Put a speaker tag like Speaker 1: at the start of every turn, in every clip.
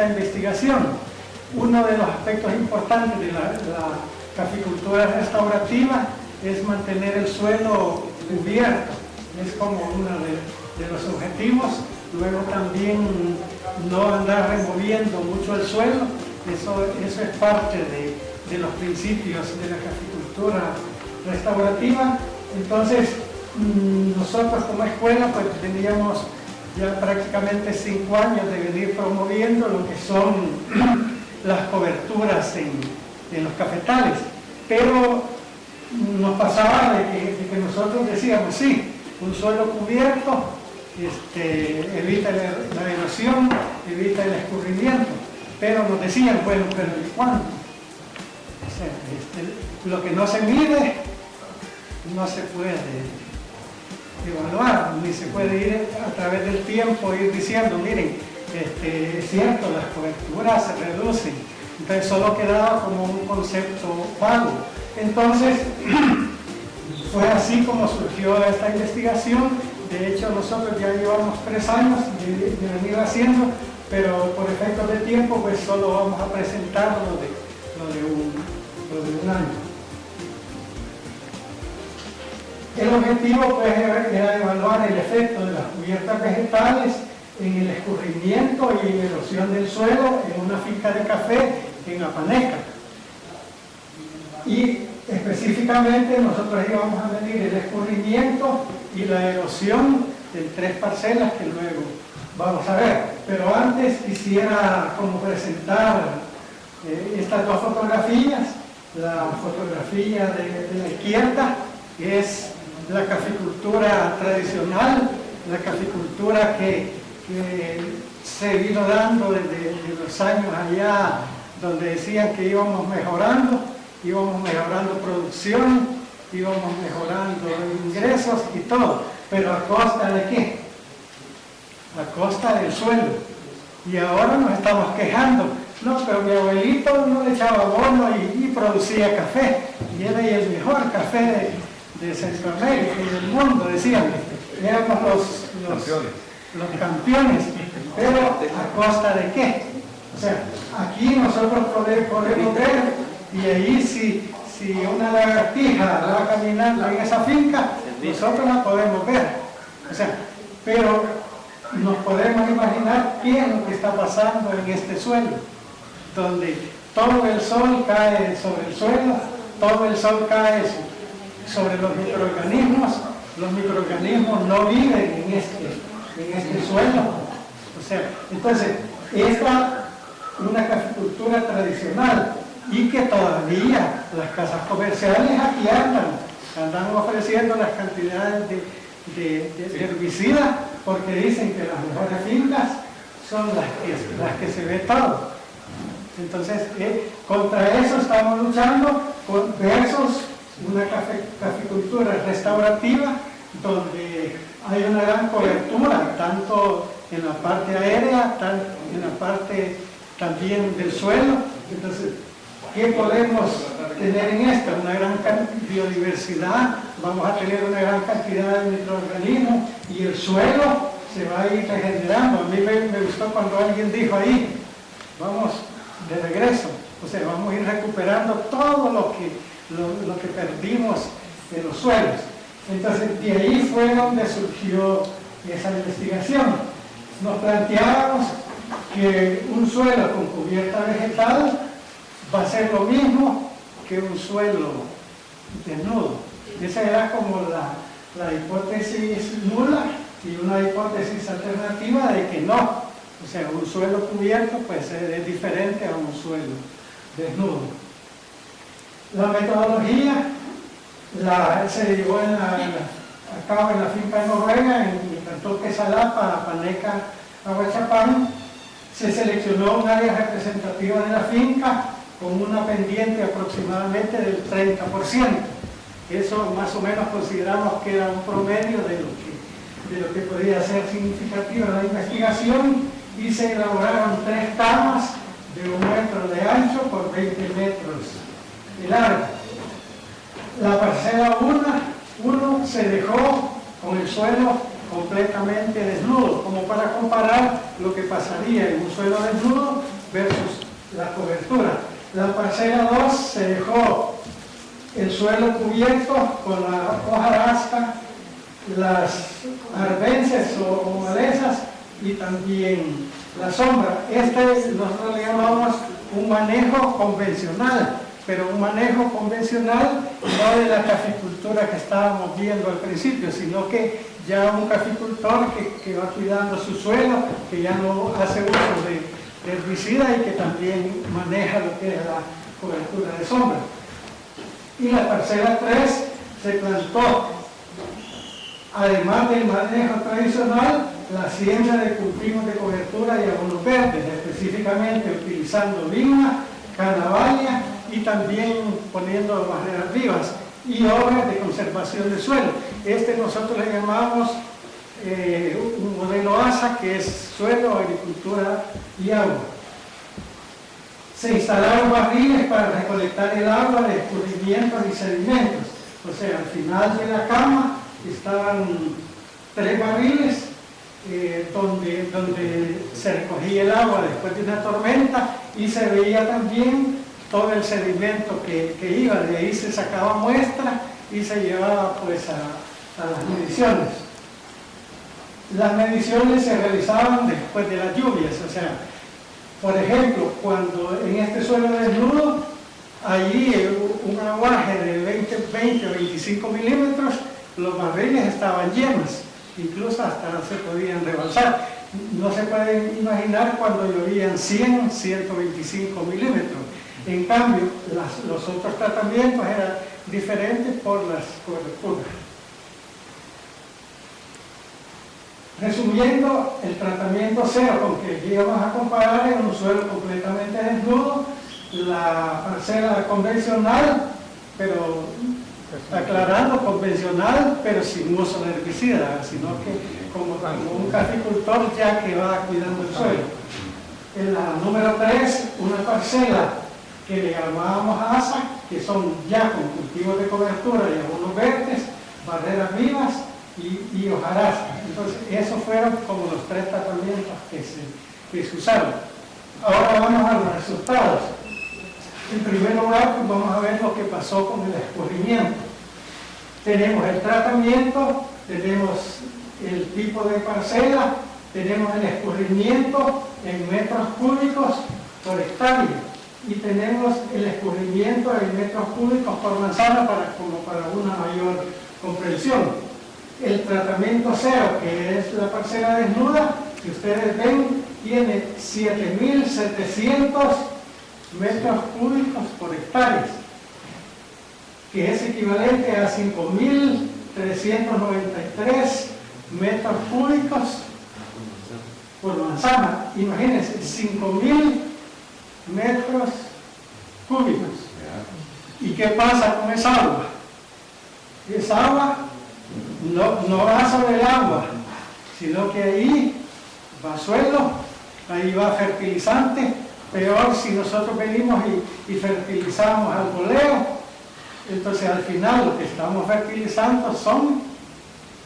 Speaker 1: esta investigación. Uno de los aspectos importantes de la caficultura restaurativa es mantener el suelo cubierto, es como uno de los objetivos. Luego también no andar removiendo mucho el suelo, eso es parte de los principios de la caficultura restaurativa. Entonces, nosotros como escuela pues teníamos ya prácticamente 5 años de venir promoviendo lo que son las coberturas en los cafetales, pero nos pasaba de que nosotros decíamos, sí, un suelo cubierto evita la erosión, evita el escurrimiento, pero nos decían, bueno, pero ¿y cuánto? O sea, lo que no se mide no se puede evaluar, ni se puede ir a través del tiempo, ir diciendo, miren, es cierto, las coberturas se reducen, entonces solo quedaba como un concepto vago. Entonces, fue así como surgió esta investigación. De hecho, nosotros ya llevamos 3 años de venir haciendo, pero por efectos de tiempo, pues solo vamos a presentar lo de un año. El objetivo pues, era evaluar el efecto de las cubiertas vegetales en el escurrimiento y erosión del suelo en una finca de café en Apaneca. Y específicamente nosotros íbamos a medir el escurrimiento y la erosión en 3 parcelas que luego vamos a ver. Pero antes quisiera como presentar estas 2 fotografías. La fotografía de la izquierda es la caficultura tradicional, la caficultura que se vino dando desde los años allá, donde decían que íbamos mejorando producción, íbamos mejorando ingresos y todo, pero ¿a costa de qué? A costa del suelo. Y ahora nos estamos quejando, no, pero mi abuelito no le echaba abono y producía café, y era el mejor café de Centroamérica y del mundo, decían, éramos los campeones, pero ¿a costa de qué? O sea, aquí nosotros podemos ver, y ahí si una lagartija va caminando en esa finca, nosotros la podemos ver. O sea, pero nos podemos imaginar qué es lo que está pasando en este suelo, donde todo el sol cae sobre el suelo, todo el sol cae sobre los microorganismos no viven en este suelo. O sea, entonces, esta es una caficultura tradicional y que todavía las casas comerciales aquí andan ofreciendo las cantidades de herbicidas porque dicen que las mejores fincas son las que se ve todo. Entonces, contra eso estamos luchando versus una caficultura restaurativa donde hay una gran cobertura, tanto en la parte aérea, en la parte también del suelo. Entonces, ¿qué podemos tener en esta? Una gran biodiversidad, vamos a tener una gran cantidad de microorganismos y el suelo se va a ir regenerando. A mí me gustó cuando alguien dijo ahí, vamos de regreso, o sea, vamos a ir recuperando todo lo que perdimos en los suelos. Entonces, de ahí fue donde surgió esa investigación. Nos planteábamos que un suelo con cubierta vegetal va a ser lo mismo que un suelo desnudo. Esa era como la hipótesis nula y una hipótesis alternativa de que no. O sea, un suelo cubierto pues es diferente a un suelo desnudo. La metodología se llevó a cabo en la finca de Noruega, en el cantón Quesalapa, Apaneca, Ahuachapán. Se seleccionó un área representativa de la finca con una pendiente aproximadamente del 30%. Eso más o menos consideramos que era un promedio de lo que podía ser significativa la investigación, y se elaboraron 3 camas de 1 metro de ancho por 20 metros de largo. La parcela 1 se dejó con el suelo completamente desnudo, como para comparar lo que pasaría en un suelo desnudo versus la cobertura. La parcela 2 se dejó el suelo cubierto con la hojarasca, las arbences o malezas y también la sombra. Nosotros le llamamos un manejo convencional, pero un manejo convencional no de la caficultura que estábamos viendo al principio, sino que ya un caficultor que va cuidando su suelo, que ya no hace uso de herbicida y que también maneja lo que es la cobertura de sombra. Y la parcela 3 se plantó, además del manejo tradicional, la siembra de cultivos de cobertura y abonos verdes, específicamente utilizando lima, canavalia y también poniendo barreras vivas y obras de conservación del suelo. Nosotros le llamamos un modelo ASA, que es suelo, agricultura y agua. Se instalaron barriles para recolectar el agua de escurrimientos y sedimentos. O sea, al final de la cama estaban 3 barriles donde se recogía el agua después de una tormenta y se veía también todo el sedimento que iba. De ahí se sacaba muestra y se llevaba pues a las mediciones. Las mediciones se realizaban después de las lluvias, o sea, por ejemplo, cuando en este suelo desnudo, allí un aguaje de 20 o 25 milímetros, los barriles estaban llenos, incluso hasta se podían rebalsar. No se pueden imaginar cuando llovían 100, 125 milímetros. En cambio, los otros tratamientos eran diferentes por las coberturas. Resumiendo, el tratamiento cero con que íbamos a comparar en un suelo completamente desnudo, la parcela convencional, pero aclarando, convencional, pero sin uso de herbicida, sino que como un caficultor ya que va cuidando el suelo. En la número 3, una parcela que le llamábamos ASA, que son ya con cultivos de cobertura y abonos verdes, barreras vivas y hojarasca. Entonces, esos fueron como los 3 tratamientos que se usaron. Ahora vamos a los resultados. En primer lugar, pues vamos a ver lo que pasó con el escurrimiento. Tenemos el tratamiento, tenemos el tipo de parcela, tenemos el escurrimiento en metros cúbicos por hectárea y tenemos el escurrimiento en metros cúbicos por manzana como para una mayor comprensión. El tratamiento cero, que es la parcela desnuda, si ustedes ven, tiene 7.700 metros cúbicos por hectárea, que es equivalente a 5.393 metros cúbicos por manzana. Imagínense, 5.000 metros cúbicos. ¿Y qué pasa con esa agua? Esa agua no va sobre el agua, sino que ahí va suelo, ahí va fertilizante. Peor si nosotros venimos y fertilizamos al goleo, entonces al final lo que estamos fertilizando son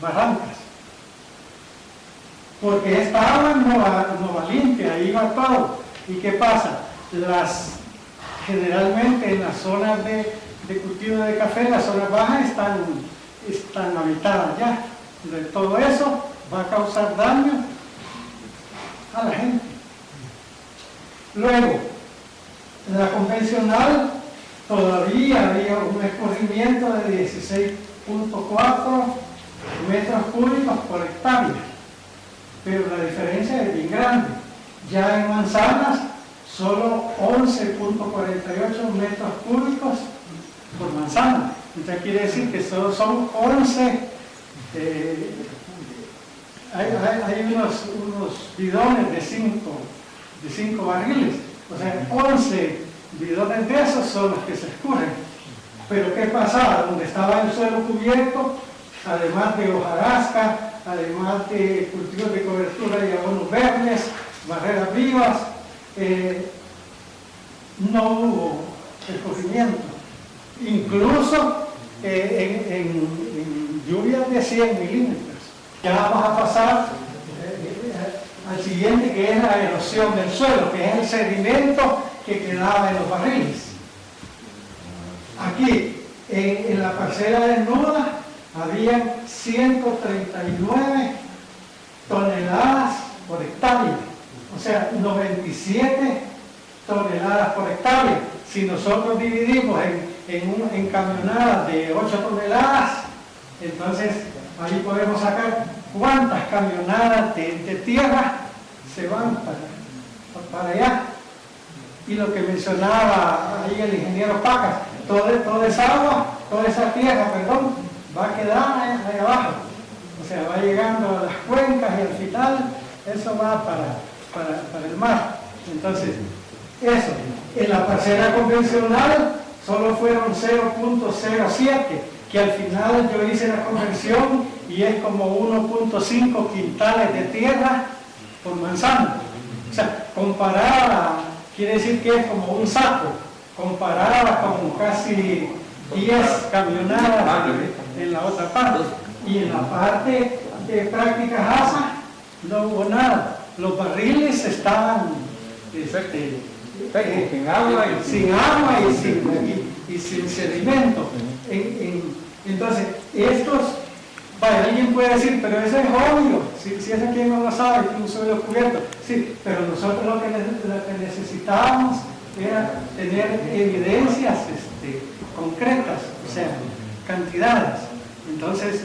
Speaker 1: barrancas. Porque esta agua no va limpia, ahí va todo. ¿Y qué pasa? Generalmente en las zonas de cultivo de café, las zonas bajas están habitadas ya. Entonces, todo eso va a causar daño a la gente. Luego, en la convencional todavía había un escurrimiento de 16.4 metros cúbicos por hectárea, pero la diferencia es bien grande. Ya en manzanas, solo 11.48 metros cúbicos por manzana. Entonces quiere decir que solo son 11, hay unos bidones de 5 barriles, o sea, 11 bidones de esos son los que se escurren. Pero ¿qué pasaba? Donde estaba el suelo cubierto, además de hojarasca, además de cultivos de cobertura y abonos verdes, barreras vivas, no hubo escurrimiento. Incluso en lluvias de 100 milímetros. Ya vamos a pasar al siguiente, que es la erosión del suelo, que es el sedimento que quedaba en los barriles. Aquí, en la parcela desnuda, había 139 toneladas por hectárea, o sea, 97 toneladas por hectárea. Si nosotros dividimos en camionadas de 8 toneladas, entonces ahí podemos sacar cuántas camionadas de tierra se van para allá. Y lo que mencionaba ahí el ingeniero Pacas, toda esa agua, toda esa tierra, perdón, va a quedar ahí abajo. O sea, va llegando a las cuencas y al final eso va para el mar. Entonces, eso, en la parcela convencional solo fueron 0.07, que al final yo hice la conversión y es como 1.5 quintales de tierra por manzana. O sea, comparada, quiere decir que es como un saco, comparada con casi 10 camionadas en la otra parte. Y en la parte de prácticas ASA no hubo nada. Los barriles estaban sin agua y sin sedimento. Entonces, estos, vaya, alguien puede decir, pero eso es obvio, si es aquí no lo sabe, que un suelo cubierto. Sí, pero nosotros lo que necesitábamos era tener evidencias concretas, o sea, cantidades. Entonces,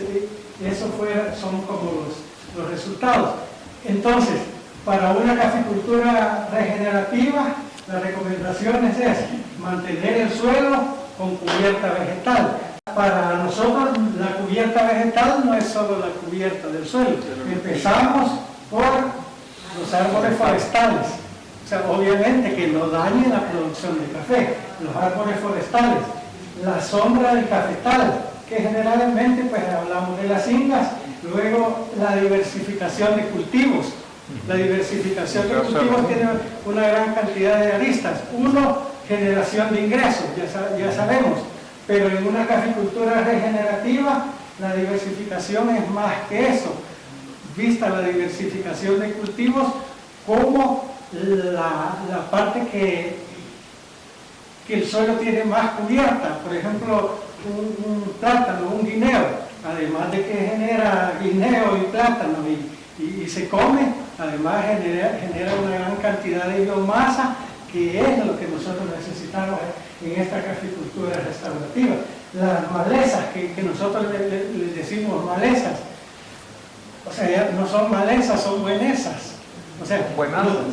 Speaker 1: eso son como los resultados. Entonces, para una caficultura regenerativa, las recomendaciones es mantener el suelo con cubierta vegetal. Para nosotros, la cubierta vegetal no es solo la cubierta del suelo. Empezamos por los árboles forestales. O sea, obviamente que no dañen la producción de café. Los árboles forestales, la sombra del cafetal, que generalmente pues hablamos de las ingas, luego la diversificación de cultivos. La diversificación de cultivos tiene una gran cantidad de aristas. Uno, generación de ingresos, ya sabemos, pero en una caficultura regenerativa la diversificación es más que eso, vista la diversificación de cultivos como la parte que el suelo tiene más cubierta. Por ejemplo, un plátano, un guineo, además de que genera guineo y plátano y se come, además genera una gran cantidad de biomasa, que es lo que nosotros necesitamos en esta caficultura restaurativa. Las malezas, que nosotros les decimos malezas, o sea, no son malezas, son buenesas. O sea,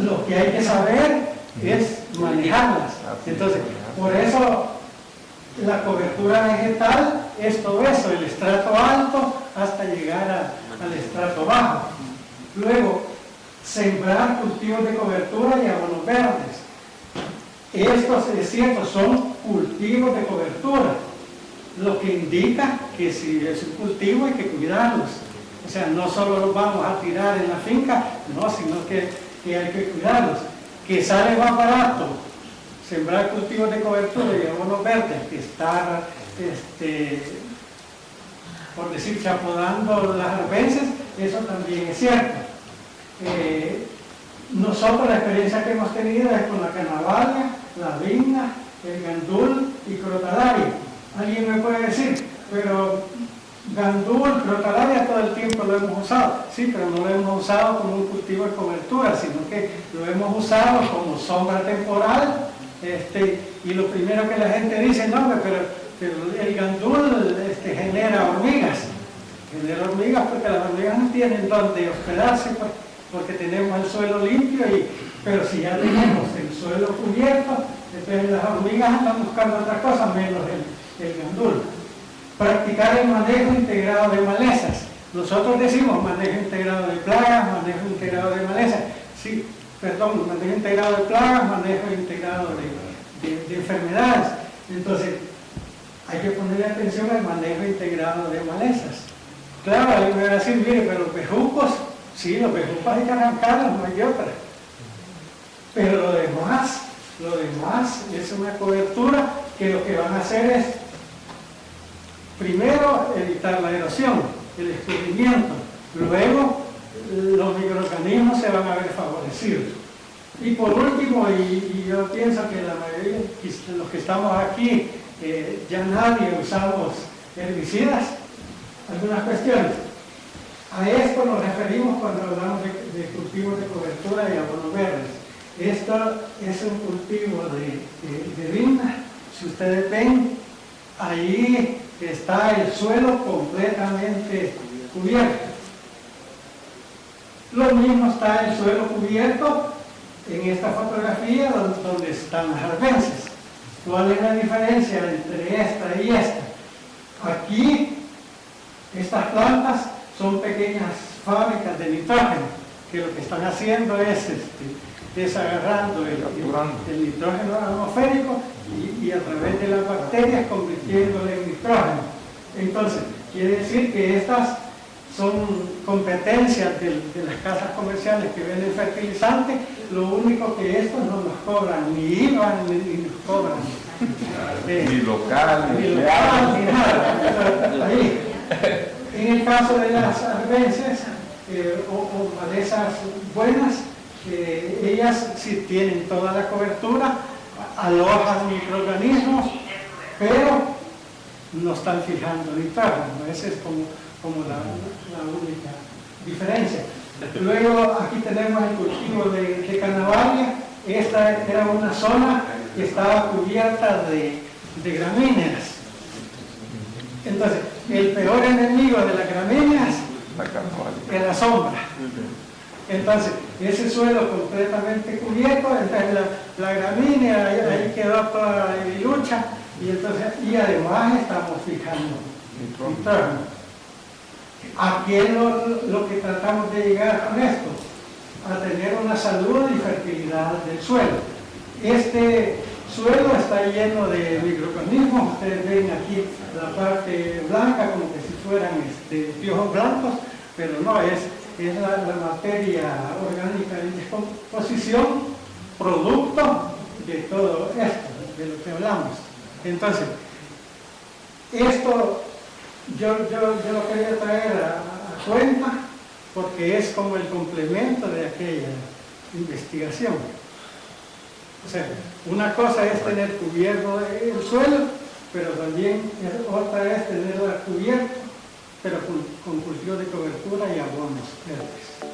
Speaker 1: lo que hay que saber es manejarlas. Entonces, por eso la cobertura vegetal es todo eso, el estrato alto hasta llegar al estrato bajo. Luego, sembrar cultivos de cobertura y abonos verdes. Estos, es cierto, son cultivos de cobertura, lo que indica que si es un cultivo hay que cuidarlos. O sea, no solo los vamos a tirar en la finca, no, sino que hay que cuidarlos. Que sale más barato sembrar cultivos de cobertura y abonos verdes que estar, por decir, chapodando las arbences, eso también es cierto. Nosotros la experiencia que hemos tenido es con la canavalia, la vigna, el gandul y crotalaria. Alguien me puede decir, pero gandul, crotalaria todo el tiempo lo hemos usado. Sí, pero no lo hemos usado como un cultivo de cobertura, sino que lo hemos usado como sombra temporal. Y lo primero que la gente dice, no, pero el gandul genera hormigas. Genera hormigas porque las hormigas no tienen donde hospedarse, porque tenemos el suelo limpio, pero si ya tenemos el suelo cubierto, entonces las hormigas andan buscando otra cosa menos el gandul. Practicar el manejo integrado de malezas. Nosotros decimos manejo integrado de plagas, manejo integrado de malezas. Sí, perdón, manejo integrado de plagas, manejo integrado de enfermedades. Entonces, hay que ponerle atención al manejo integrado de malezas. Claro, alguien me va a decir, mire, pero los bejucos, sí, los bejucos hay que arrancarlos, no hay otra. Pero lo demás es una cobertura que lo que van a hacer es, primero, evitar la erosión, el escurrimiento, luego los microorganismos se van a ver favorecidos. Y por último, y yo pienso que la mayoría de los que estamos aquí, ya nadie usamos herbicidas, algunas cuestiones. A esto nos referimos cuando hablamos de cultivos de cobertura y abonos verdes. Esto es un cultivo de vigna. Si ustedes ven, ahí está el suelo completamente cubierto. Lo mismo está el suelo cubierto en esta fotografía donde están las arbences. ¿Cuál es la diferencia entre esta y esta? Aquí, estas plantas son pequeñas fábricas de nitrógeno, que lo que están haciendo es agarrando el nitrógeno atmosférico y a través de las bacterias convirtiéndolo en nitrógeno. Entonces, quiere decir que estas son competencias de las casas comerciales que venden fertilizantes. Lo único que estos no nos cobran ni IVA ni nos cobran
Speaker 2: ni local,
Speaker 1: ni nada. Ahí. En el caso de las arbences o malezas buenas, ellas sí tienen toda la cobertura, alojan microorganismos, pero no están fijando nitrógeno. Esa es como la única diferencia. Luego aquí tenemos el cultivo de Canavaria. Esta era una zona que estaba cubierta de gramíneas. Entonces, el peor enemigo de las gramíneas es la sombra. Entonces, ese suelo completamente cubierto, entonces la gramínea ahí quedó toda la lucha, y además estamos fijando nitrógeno. Aquí es lo que tratamos de llegar con esto, a tener una salud y fertilidad del suelo. Este suelo está lleno de microorganismos. Ustedes ven aquí la parte blanca como que si fueran piojos blancos, pero no, es la materia orgánica en descomposición, producto de todo esto, de lo que hablamos. Entonces, esto yo lo quería traer a cuenta porque es como el complemento de aquella investigación. O sea, una cosa es tener cubierto el suelo, pero también otra es tenerla cubierto, pero con cultivo de cobertura y abonos verdes.